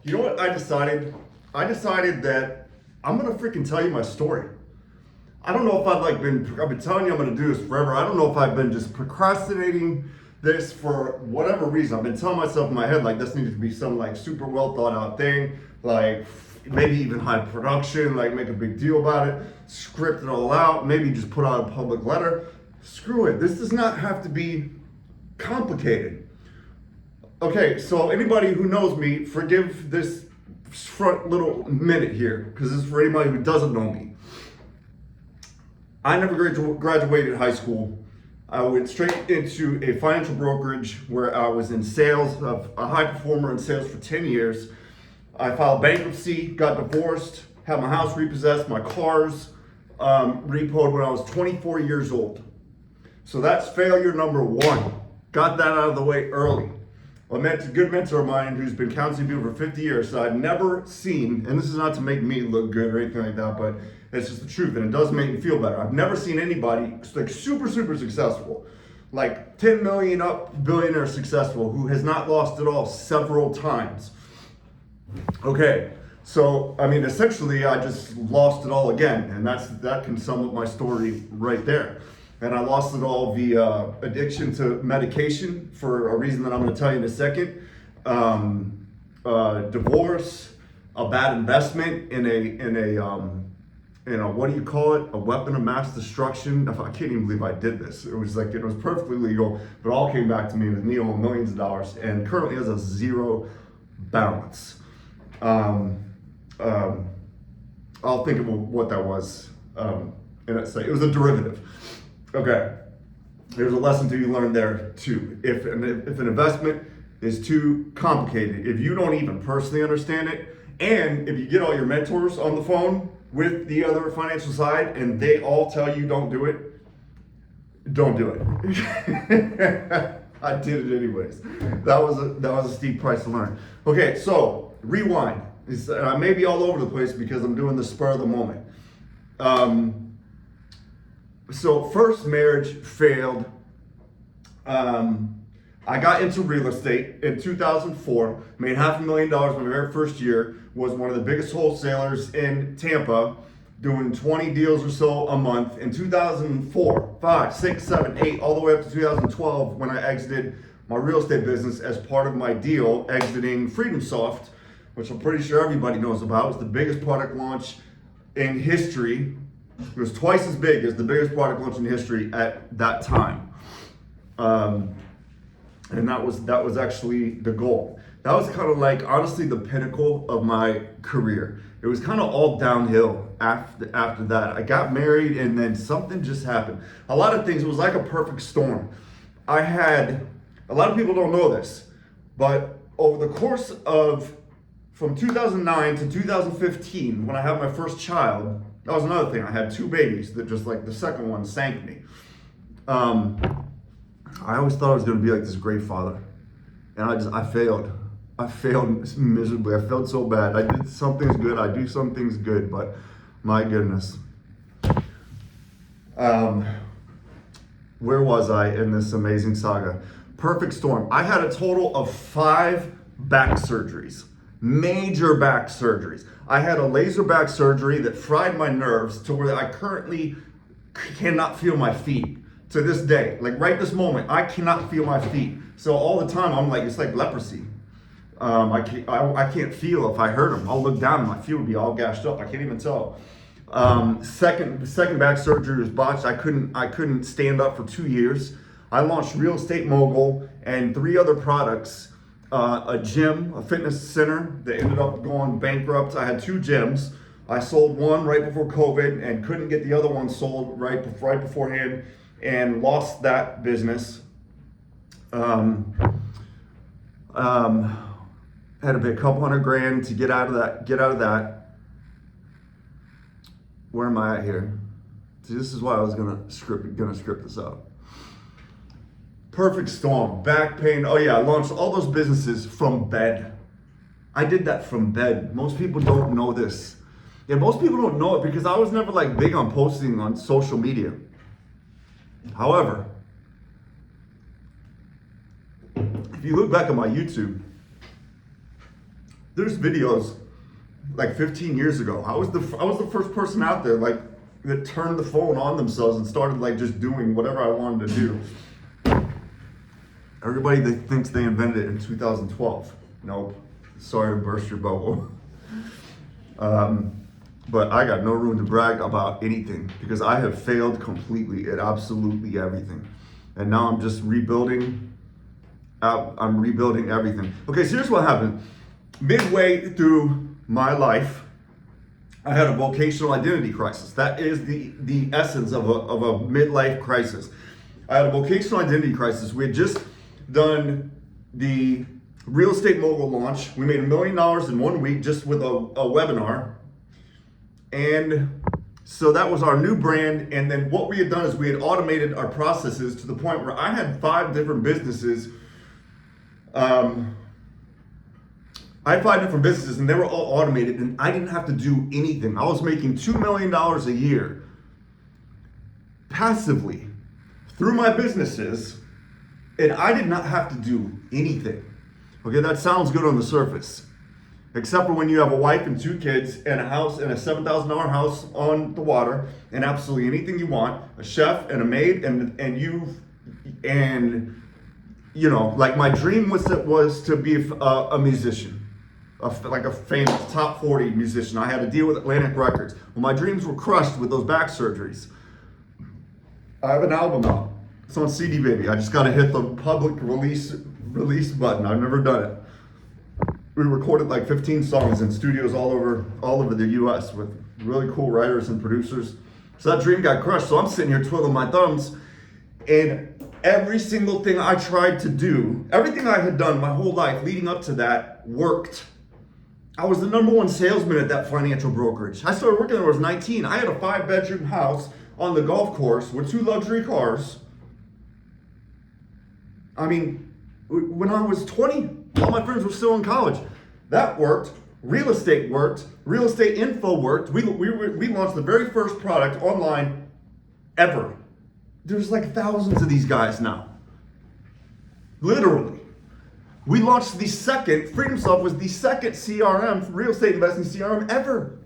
You know what I decided? I decided that I'm gonna freaking tell you my story. I don't know if I've been telling you I'm gonna do this forever. I don't know if I've been just procrastinating this for whatever reason. I've been telling myself in my head like this needs to be some like super well thought out thing, like maybe even high production, like make a big deal about it, script it all out, maybe just put out a public letter. Screw it. This does not have to be complicated. Okay, so anybody who knows me, forgive this front little minute here, because this is for anybody who doesn't know me. I never graduated high school. I went straight into a financial brokerage where I was in sales, of a high performer in sales for 10 years. I filed bankruptcy, got divorced, had my house repossessed, my cars repoed when I was 24 years old. So that's failure number one. Got that out of the way early. A good mentor of mine who's been counseling people for 50 years, so I've never seen, and this is not to make me look good or anything like that, but it's just the truth, and it does make me feel better. I've never seen anybody like super successful, like 10 million up billionaire successful, who has not lost it all several times. Okay, so I mean, essentially, I just lost it all again, and that can sum up my story right there. And I lost it all via addiction to medication for a reason that I'm going to tell you in a second. Divorce, a bad investment in a what do you call it? A weapon of mass destruction. I can't even believe I did this. It was perfectly legal, but all came back to me with me owing millions of dollars, and currently has a zero balance. I'll think of what that was. And it was a derivative. Okay, there's a lesson to be learned there too. If an investment is too complicated, if you don't even personally understand it, and if you get all your mentors on the phone with the other financial side and they all tell you don't do it, don't do it. I did it anyways. That was a steep price to learn. Okay, so rewind. I may be all over the place because I'm doing the spur of the moment. So first marriage failed. I got into real estate in 2004, made $500,000 my very first year, was one of the biggest wholesalers in Tampa, doing 20 deals or so a month. In 2004, 5, 6, 7, 8, all the way up to 2012 when I exited my real estate business as part of my deal, exiting Freedom Soft, which I'm pretty sure everybody knows about. It was the biggest product launch in history. It was twice as big as the biggest product launch in history at that time. And that was actually the goal. That was kind of like, honestly, the pinnacle of my career. It was kind of all downhill after that. I got married and then something just happened. A lot of things, it was like a perfect storm. A lot of people don't know this, but over the course of, from 2009 to 2015, when I had my first child, that was another thing. I had two babies that just like the second one sank me. I always thought I was going to be like this great father, and I failed. I failed miserably. I felt so bad. I did some things good. I do some things good, but my goodness. Where was I in this amazing saga? Perfect storm. I had a total of 5 back surgeries. Major back surgeries. I had a laser back surgery that fried my nerves to where I currently cannot feel my feet to this day. Like right this moment, I cannot feel my feet. So all the time I'm like, it's like leprosy. I can't feel if I hurt them. I'll look down and my feet would be all gashed up. I can't even tell. Second back surgery was botched. I couldn't stand up for 2 years. I launched Real Estate Mogul and 3 other products. A gym, a fitness center that ended up going bankrupt. I had 2 gyms. I sold one right before COVID and couldn't get the other one sold right beforehand and lost that business. Had to pay a couple $100,000 to get out of that. Where am I at here? See, this is why I was gonna script this out. Perfect storm, back pain. Oh yeah, I launched all those businesses from bed. I did that from bed. Most people don't know this. Yeah, most people don't know it because I was never like big on posting on social media. However, if you look back at my YouTube, There's videos like 15 years ago. I was the first person out there like that turned the phone on themselves and started like just doing whatever I wanted to do. Everybody that thinks they invented it in 2012. Nope. Sorry to burst your bubble. But I got no room to brag about anything because I have failed completely at absolutely everything. And now I'm just rebuilding. I'm rebuilding everything. Okay, so here's what happened. Midway through my life, I had a vocational identity crisis. That is the essence of a midlife crisis. I had a vocational identity crisis. We had just done the real estate mogul launch. We made $1 million in 1 week just with a webinar. And so that was our new brand. And then what we had done is we had automated our processes to the point where I had 5 different businesses. I had 5 different businesses and they were all automated and I didn't have to do anything. I was making $2 million a year passively through my businesses and I did not have to do anything. Okay, that sounds good on the surface. Except for when you have a wife and 2 kids and a house and a $7,000 house on the water and absolutely anything you want, a chef and a maid and you know, like my dream was to be a musician, like a famous top 40 musician. I had to deal with Atlantic Records. Well, my dreams were crushed with those back surgeries. I have an album out. It's on CD Baby. I just got to hit the public release button. I've never done it. We recorded like 15 songs in studios all over the U.S. with really cool writers and producers. So that dream got crushed. So I'm sitting here twiddling my thumbs, and every single thing I tried to do, everything I had done my whole life leading up to that worked. I was the #1 salesman at that financial brokerage. I started working there when I was 19. I had a 5-bedroom house on the golf course with 2 luxury cars. I mean, when I was 20, all my friends were still in college. That worked. Real estate worked. Real estate info worked. We launched the very first product online ever. There's like thousands of these guys now. Literally. We launched the second, FreedomSoft was the second CRM, real estate investing CRM ever.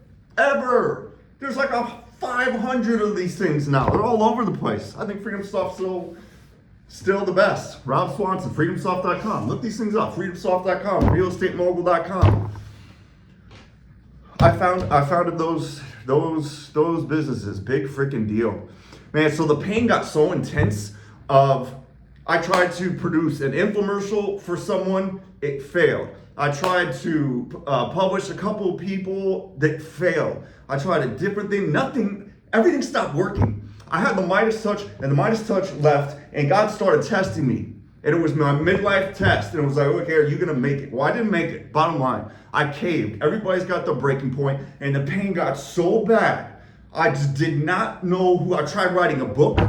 There's like 500 of these things now. They're all over the place. I think FreedomSoft's still the best. Rob Swanson, freedomsoft.com. Look these things up. Freedomsoft.com, realestatemogul.com. I founded those businesses. Big freaking deal. Man, so the pain got so intense I tried to produce an infomercial for someone, it failed. I tried to publish a couple of people that failed. I tried a different thing, everything stopped working. I had the Midas touch and the Midas touch left and God started testing me. And it was my midlife test and it was like, okay, are you gonna make it? Well, I didn't make it, bottom line. I caved, everybody's got the breaking point and the pain got so bad. I just did not know I tried writing a book.